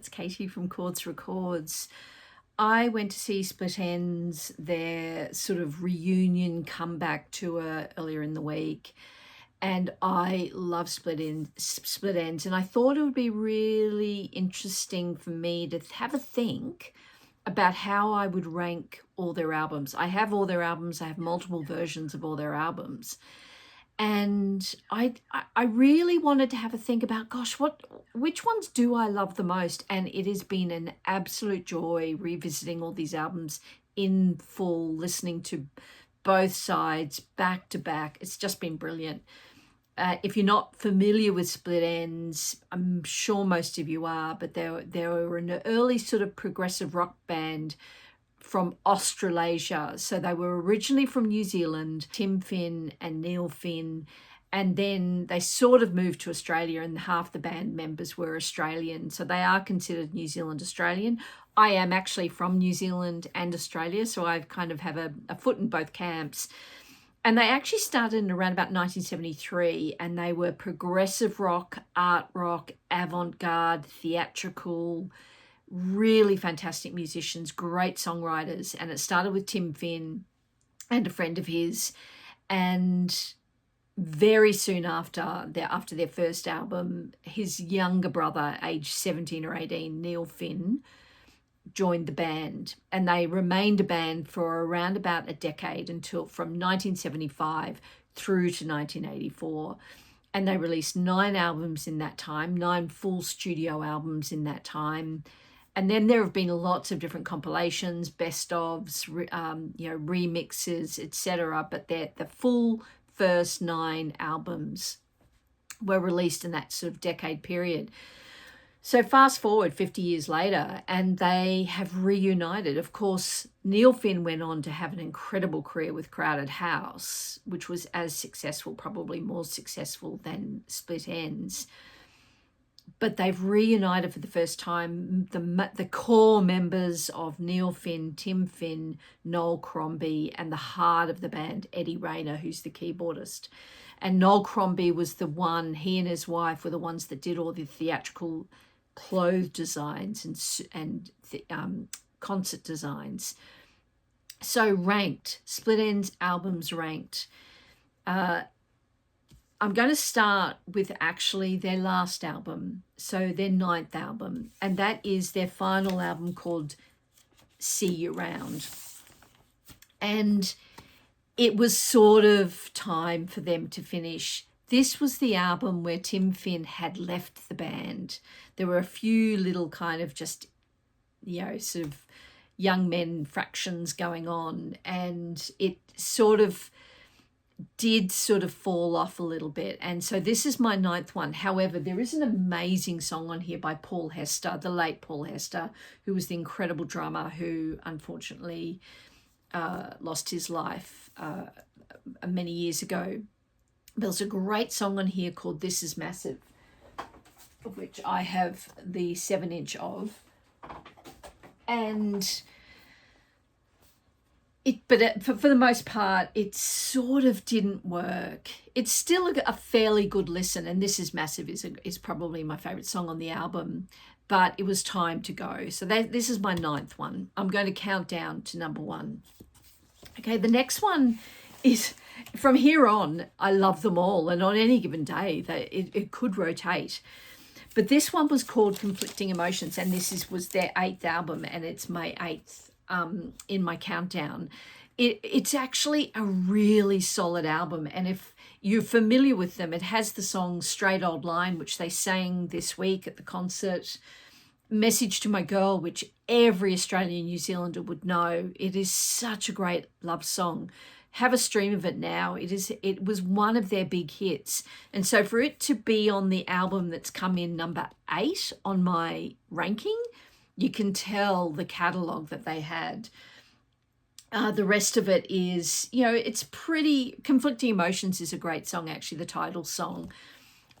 it's Katie from Chords Records. I went to see Split Enz, their sort of reunion comeback tour earlier in the week, and I love Split Enz, and I thought it would be really interesting for me to have a think about how I would rank all their albums. I have all their albums, I have multiple versions of all their albums. And I really wanted to have a think about, gosh, which ones do I love the most? And it has been an absolute joy revisiting all these albums in full, listening to both sides back to back. It's just been brilliant. If you're not familiar with Split Enz, I'm sure most of you are, but they were an early sort of progressive rock band from Australasia. So they were originally from New Zealand, Tim Finn and Neil Finn, and then they sort of moved to Australia, and half the band members were Australian. So they are considered New Zealand Australian. I am actually from New Zealand and Australia, so I kind of have a foot in both camps. And they actually started in around about 1973, and they were progressive rock, art rock, avant-garde, theatrical, really fantastic musicians, great songwriters. And it started with Tim Finn and a friend of his. And very soon after their first album, his younger brother, aged 17 or 18, Neil Finn, joined the band. And they remained a band for around about a decade, until from 1975 through to 1984. And they released 9 albums in that time, 9 full studio albums in that time. And then there have been lots of different compilations, best ofs, remixes, etc. But the full first 9 albums were released in that sort of decade period. So fast forward 50 years later, and they have reunited. Of course, Neil Finn went on to have an incredible career with Crowded House, which was as successful, probably more successful than Split Enz. But they've reunited for the first time. The core members of Neil Finn, Tim Finn, Noel Crombie, and the heart of the band, Eddie Rayner, who's the keyboardist. And Noel Crombie was the one, he and his wife were the ones that did all the theatrical clothes designs and concert designs. So ranked, Split Enz albums ranked. I'm going to start with actually their last album, so their 9th album, and that is their final album called See You Round. And it was sort of time for them to finish. This was the album where Tim Finn had left the band. There were a few little kind of just, sort of young men fractions going on, and it did sort of fall off a little bit. And so this is my 9th one. However, there is an amazing song on here by Paul Hester, the late Paul Hester, who was the incredible drummer who unfortunately lost his life many years ago. There's a great song on here called This Is Massive, of which I have the 7-inch of. And for the most part, it sort of didn't work. It's still a fairly good listen, and This Is Massive is probably my favourite song on the album, but it was time to go. So this is my 9th one. I'm going to count down to number 1. Okay, the next one is, from here on, I love them all, and on any given day, it could rotate. But this one was called Conflicting Emotions, and was their 8th album, and it's my 8th in my countdown. It's actually a really solid album, and if you're familiar with them, it has the song Straight Old Line, which they sang this week at the concert, Message to My Girl, which every Australian New Zealander would know. It is such a great love song. Have a stream of it now. It was one of their big hits, and so for it to be on the album that's come in number 8 on my ranking, you can tell the catalogue that they had. The rest of it is, it's pretty... Conflicting Emotions is a great song, actually, the title song.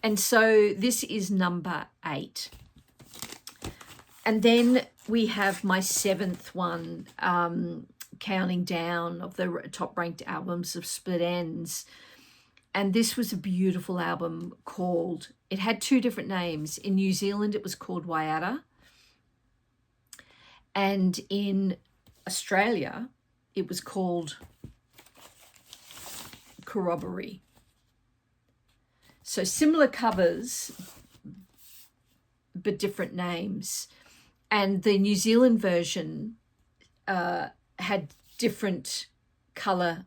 And so this is number 8. And then we have my 7th one, counting down of the top-ranked albums of Split Enz. And this was a beautiful album called... It had 2 different names. In New Zealand, it was called Waiata. And in Australia, it was called Corroboree. So similar covers, but different names. And the New Zealand version had different colour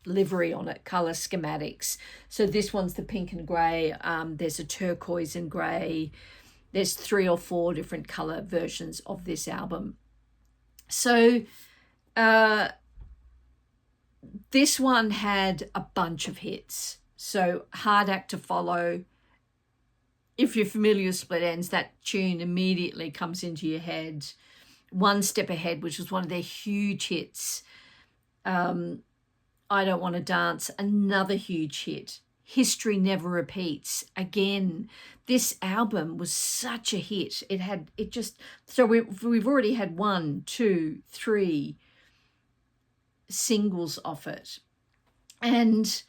livery on it, colour schematics. So this one's the pink and grey. There's a turquoise and grey. There's 3 or 4 different colour versions of this album. So this one had a bunch of hits. So Hard Act to Follow. If you're familiar with Split Enz, that tune immediately comes into your head. One Step Ahead, which was one of their huge hits. I Don't Want to Dance, another huge hit. History Never Repeats. Again, this album was such a hit. So we've already had 1, 2, 3 singles off it. And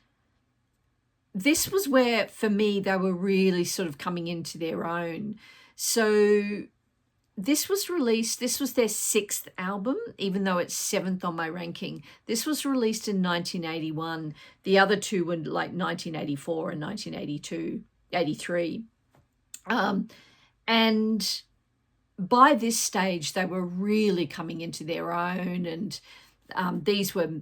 this was where, for me, they were really sort of coming into their own. So this was released, this was their 6th album, even though it's 7th on my ranking. This was released in 1981. The other 2 were like 1984 and 1982, 83. And by this stage, they were really coming into their own, and they were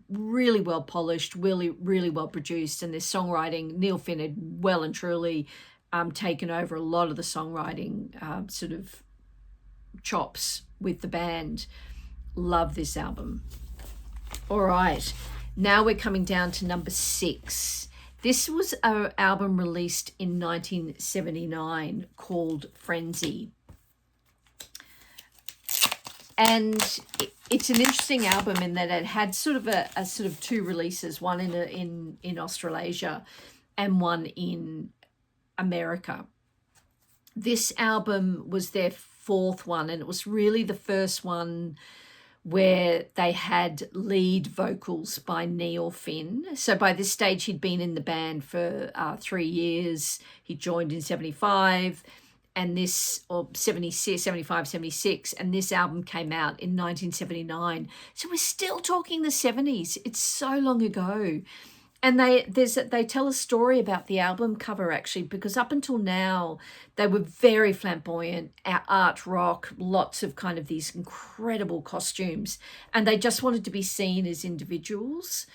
really well polished, really well produced, and their songwriting, Neil Finn had well and truly taken over a lot of the songwriting sort of chops with the band. Love this album. All right, now we're coming down to number 6. This was an album released in 1979 called Frenzy. And it's an interesting album in that it had sort of a sort of 2 releases, one in Australasia and one in America. This album was their 4th one, and it was really the first one where they had lead vocals by Neil Finn. So by this stage, he'd been in the band for 3 years. He joined in 75. And this, or 76, 75, 76, and this album came out in 1979. So we're still talking the 70s. It's so long ago. And they tell a story about the album cover, actually, because up until now, they were very flamboyant, art rock, lots of kind of these incredible costumes. And they just wanted to be seen as individuals.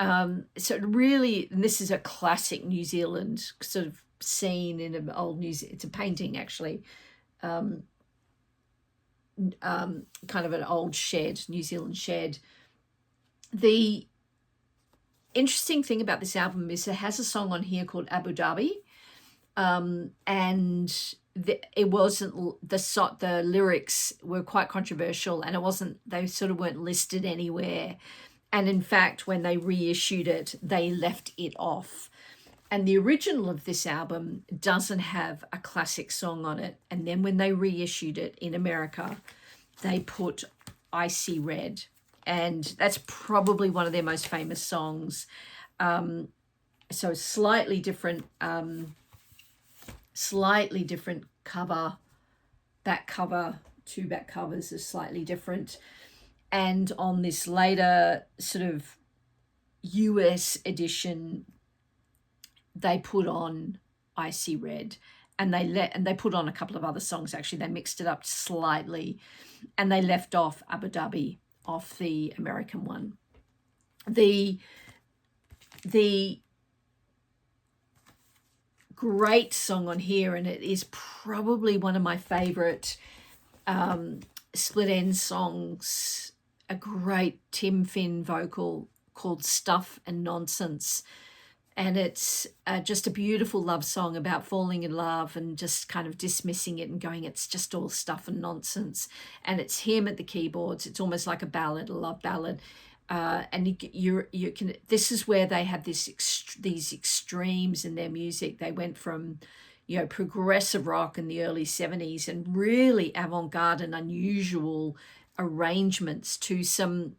So really, and this is a classic New Zealand sort of scene in an old it's a painting, actually, kind of an old shed, New Zealand shed. The interesting thing about this album is it has a song on here called Abu Dhabi, and it wasn't the lyrics were quite controversial, and they sort of weren't listed anywhere. And in fact, when they reissued it, they left it off. And the original of this album doesn't have a classic song on it. And then when they reissued it in America, they put Icy Red. And that's probably one of their most famous songs. So slightly different cover. Back cover, 2 back covers are slightly different. And on this later sort of US edition, they put on Icy Red, and they put on a couple of other songs. Actually, they mixed it up slightly, and they left off Abu Dhabi off the American one. The great song on here, and it is probably one of my favorite Split Enz songs, a great Tim Finn vocal called Stuff and Nonsense. And it's just a beautiful love song about falling in love and just kind of dismissing it and going, it's just all stuff and nonsense. And it's him at the keyboards. It's almost like a ballad, a love ballad. And you can. This is where they had these extremes in their music. They went from, progressive rock in the early 70s and really avant-garde and unusual arrangements to some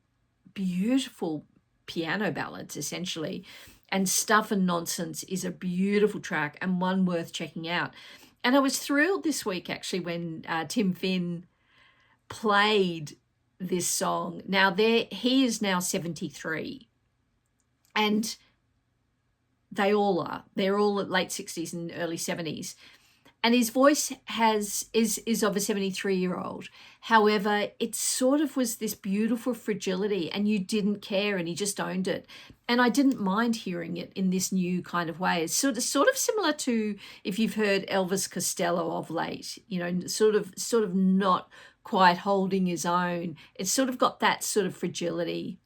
beautiful piano ballads, essentially. And Stuff and Nonsense is a beautiful track and one worth checking out. And I was thrilled this week, actually, when Tim Finn played this song. Now he is now 73, and they all are. They're all at late 60s and early 70s. And his voice is of a 73-year-old. However, it sort of was this beautiful fragility, and you didn't care, and he just owned it. And I didn't mind hearing it in this new kind of way. It's sort of similar to if you've heard Elvis Costello of late, you know, sort of not quite holding his own. It's sort of got that sort of fragility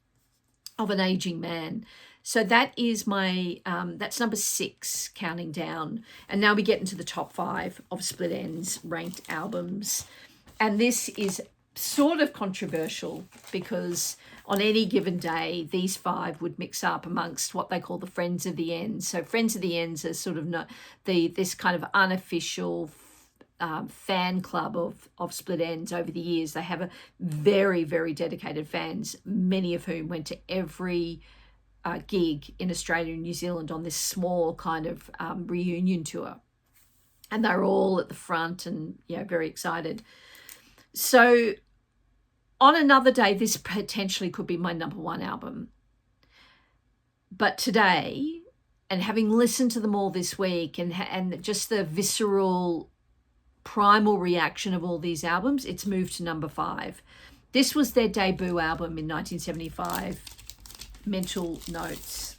of an aging man. So that is my, that's number 6, counting down. And now we get into the top 5 of Split Enz ranked albums. And this is sort of controversial because on any given day, these 5 would mix up amongst what they call the Friends of the Enz. So Friends of the Enz are sort of not this kind of unofficial fan club of Split Enz over the years. They have a very, very dedicated fans, many of whom went to every gig in Australia and New Zealand on this small kind of reunion tour. And they're all at the front and, you know, very excited. So on another day, this potentially could be my number 1 album. But today, and having listened to them all this week and just the visceral, primal reaction of all these albums, it's moved to number 5. This was their debut album in 1975. Mental Notes,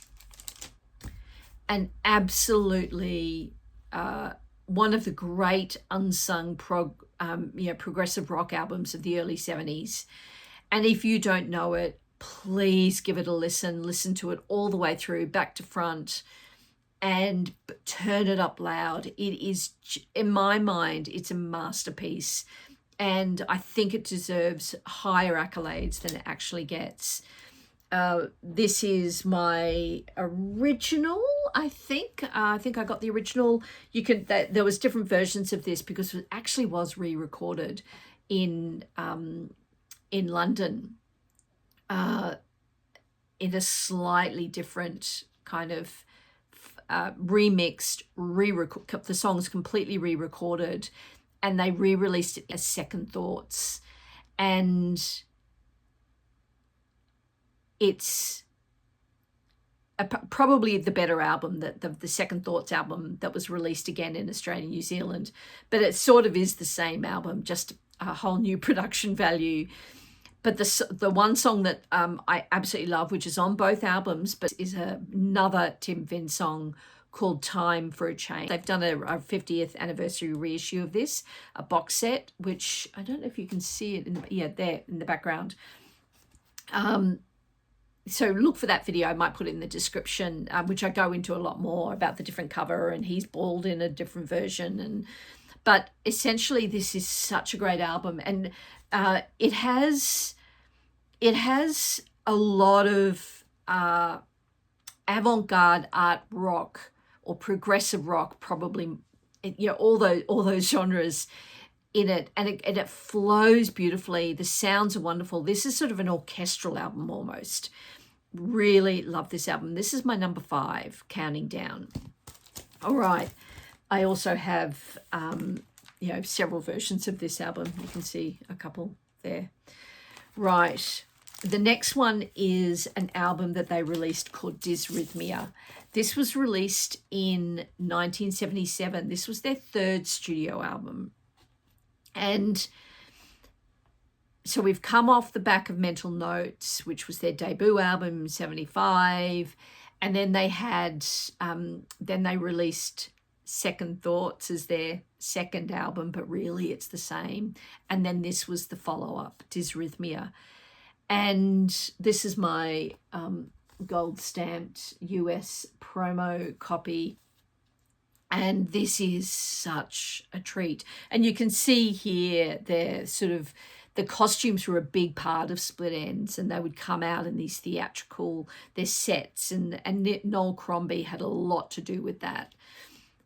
and absolutely one of the great unsung progressive rock albums of the early 70s. And if you don't know it, please give it a listen to it all the way through, back to front, and turn it up loud. It is, in my mind, it's a masterpiece, and I think it deserves higher accolades than it actually gets. This is my original, I think. I think I got the original. There was different versions of this because it actually was re-recorded in London in a slightly different kind of remixed, the song's completely re-recorded, and they re-released it as Second Thoughts. And it's probably the better album, that the Second Thoughts album that was released again in Australia and New Zealand. But it sort of is the same album, just a whole new production value. But the one song that I absolutely love, which is on both albums, but is another Tim Vin song called Time for a Change. They've done a 50th anniversary reissue of this, a box set, which I don't know if you can see it there in the background. So look for that video. I might put it in the description, which I go into a lot more about the different cover, and he's bald in a different version. But essentially, this is such a great album, and it has a lot of avant-garde art rock or progressive rock, probably, you know, all those genres in it, and it flows beautifully. The sounds are wonderful. This is sort of an orchestral album almost. Really love this album. This is my number 5, counting down. All right. I also have several versions of this album. You can see a couple there. Right. The next one is an album that they released called Dizrythmia. This was released in 1977. This was their 3rd studio album. And so we've come off the back of Mental Notes, which was their debut album in 75. And then they had, then they released Second Thoughts as their 2nd album, but really it's the same. And then this was the follow-up, Dizrythmia. And this is my gold stamped US promo copy. And this is such a treat. And you can see here the costumes were a big part of Split Enz, and they would come out in these their sets, and Noel Crombie had a lot to do with that.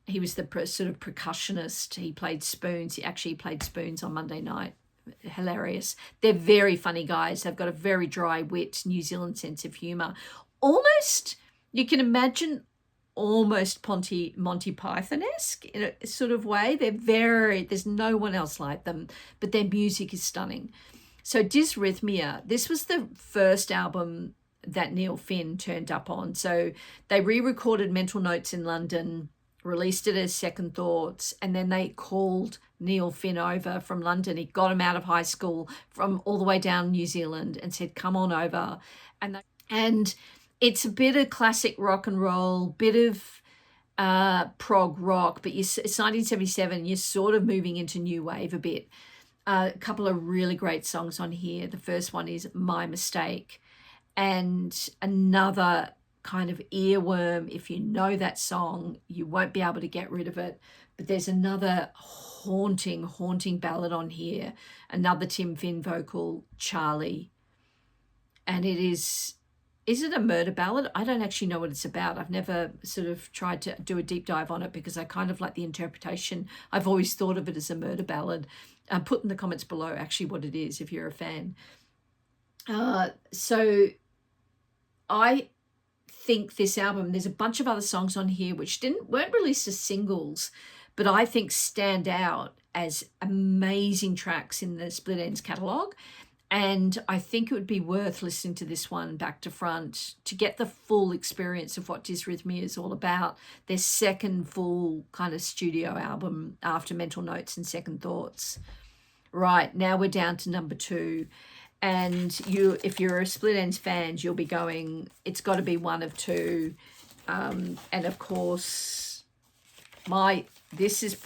He was the sort of percussionist. He played spoons. He actually played spoons on Monday night. Hilarious. They're very funny guys. They've got a very dry wit, New Zealand sense of humour. Almost, you can imagine almost Monty Python-esque in a sort of way. There's no one else like them, but their music is stunning. So Dizrythmia, this was the first album that Neil Finn turned up on. So they re-recorded Mental Notes in London, released it as Second Thoughts, and then they called Neil Finn over from London. He got him out of high school from all the way down New Zealand and said, come on over. And it's a bit of classic rock and roll, bit of prog rock, but it's 1977, you're sort of moving into new wave a bit. A couple of really great songs on here. The first one is My Mistake, and another kind of earworm. If you know that song, you won't be able to get rid of it. But there's another haunting ballad on here, another Tim Finn vocal, Charlie. And is it a murder ballad? I don't actually know what it's about. I've never sort of tried to do a deep dive on it because I kind of like the interpretation. I've always thought of it as a murder ballad. Put in the comments below actually what it is if you're a fan. So I think this album, there's a bunch of other songs on here which weren't released as singles, but I think stand out as amazing tracks in the Split Enz catalogue. And I think it would be worth listening to this one back to front to get the full experience of what Dizrythmia is all about. Their second full kind of studio album after Mental Notes and Second Thoughts. Right, now we're down to number 2. And if you're a Split Enz fan, you'll be going, it's got to be one of 2. And of course, this is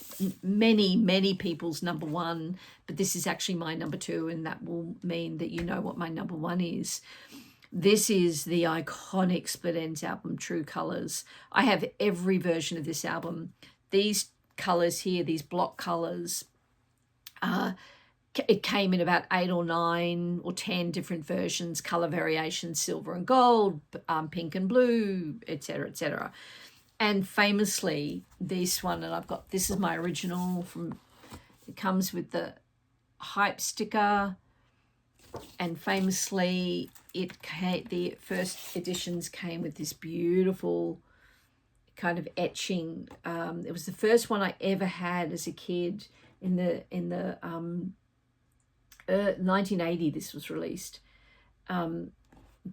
many people's number 1, but this is actually my number 2, and that will mean that you know what my number 1 is. This is the iconic Split Enz album, True Colours. I have every version of this album. These colours here, these block colours, it came in about 8 or 9 or 10 different versions, colour variations, silver and gold, pink and blue, etc., etc. And famously, this one, and this is my original it comes with the hype sticker, and famously, the first editions came with this beautiful kind of etching. It was the first one I ever had as a kid in the 1980. This was released.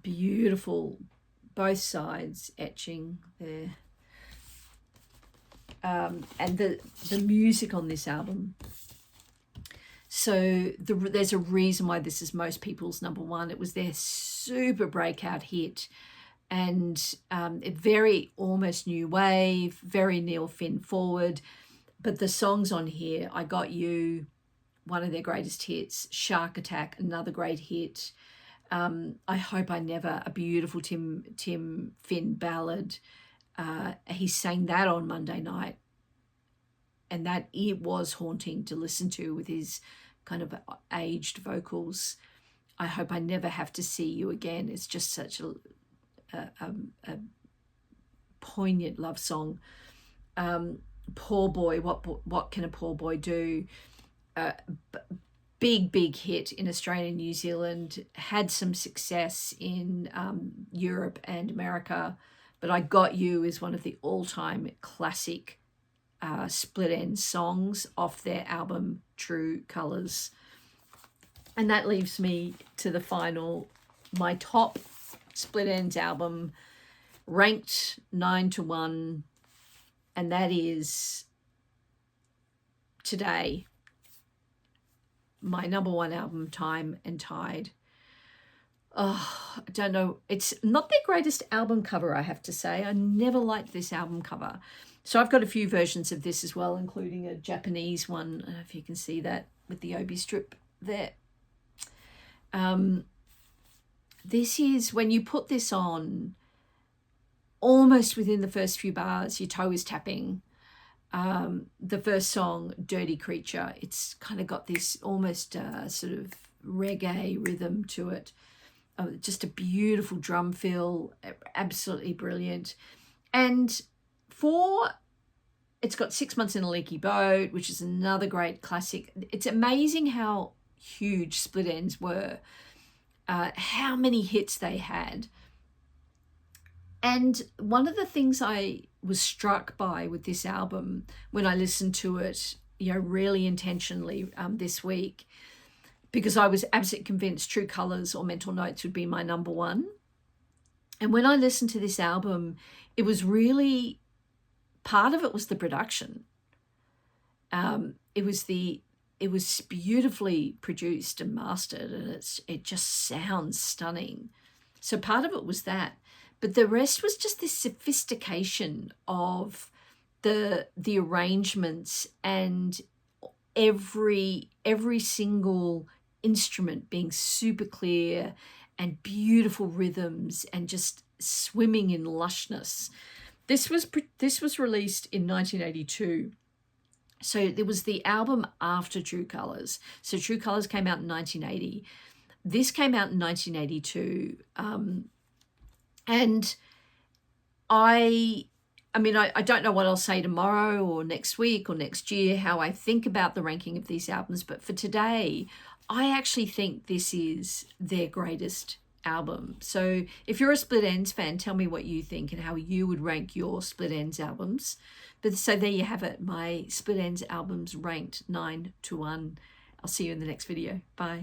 Beautiful, both sides etching there. And the music on this album. So there's a reason why this is most people's number 1. It was their super breakout hit, and very almost new wave, very Neil Finn forward. But the songs on here, I Got You, one of their greatest hits, Shark Attack, another great hit. I Hope I Never, a beautiful Tim Finn ballad. He sang that on Monday night, and that it was haunting to listen to with his kind of aged vocals. I Hope I Never Have to See You Again. It's just such a poignant love song. Poor Boy, what can a poor boy do? Big hit in Australia and New Zealand, had some success in Europe and America, but I Got You is one of the all-time classic Split Enz songs off their album True Colours. And that leaves me to the final, my top Split Enz album, ranked 9 to 1, and that is today my number 1 album, Time and Tide. Oh, I don't know. It's not their greatest album cover, I have to say. I never liked this album cover. So I've got a few versions of this as well, including a Japanese one. I don't know if you can see that with the obi strip there. This is, when you put this on, almost within the first few bars, your toe is tapping. The first song, Dirty Creature, it's kind of got this almost sort of reggae rhythm to it. Just a beautiful drum fill, absolutely brilliant. And it's got 6 Months in a Leaky Boat, which is another great classic. It's amazing how huge Split Enz were, how many hits they had. And one of the things I was struck by with this album when I listened to it, really intentionally this week, because I was absolutely convinced True Colours or Mental Notes would be my number one. And when I listened to this album, it was really, part of it was the production. It was beautifully produced and mastered, and it just sounds stunning. So part of it was that, but the rest was just this sophistication of the arrangements, and every single instrument being super clear and beautiful rhythms and just swimming in lushness. This was released in 1982. So there was the album after True Colours. So True Colours came out in 1980. This came out in 1982. And I mean, I don't know what I'll say tomorrow or next week or next year, how I think about the ranking of these albums. But for today, I actually think this is their greatest album. So if you're a Split Enz fan, tell me what you think and how you would rank your Split Enz albums. But so there you have it, my Split Enz albums ranked 9 to 1. I'll see you in the next video. Bye.